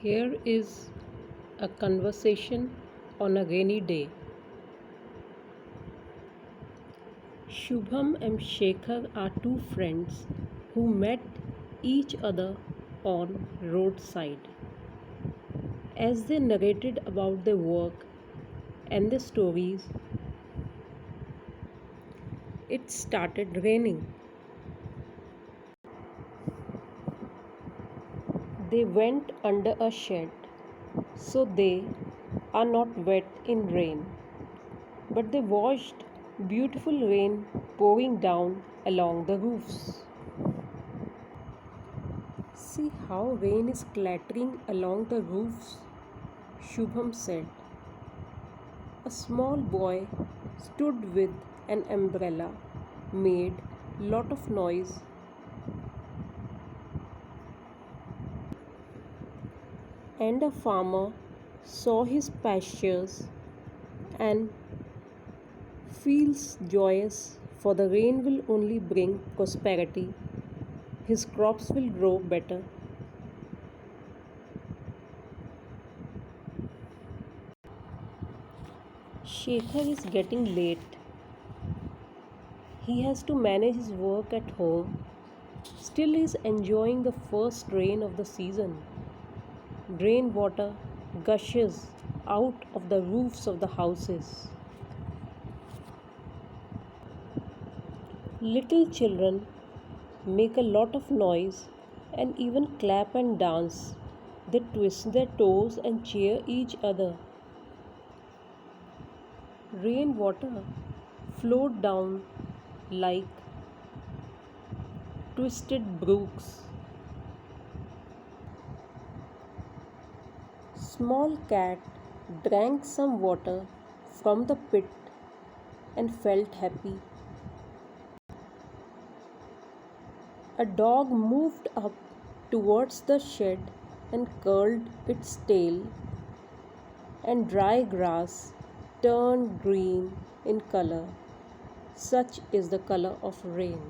Here is a conversation on a rainy day. Shubham and Shekhar are two friends who met each other on roadside. As they narrated about their work and their stories, it started raining. They went under a shed so they are not wet in rain, but they watched beautiful rain pouring down along the roofs. See how rain is clattering along the roofs, Shubham said. A small boy stood with an umbrella, made lot of noise, and a farmer saw his pastures and feels joyous, for the rain will only bring prosperity. His crops will grow better. Shekhar is getting late. He has to manage his work at home. Still, he is enjoying the first rain of the season. Rainwater gushes out of the roofs of the houses. Little children make a lot of noise and even clap and dance. They twist their toes and cheer each other. Rainwater flowed down like twisted brooks. Small cat drank some water from the pit and felt happy. A dog moved up towards the shed and curled its tail, and dry grass turned green in color. Such is the color of rain.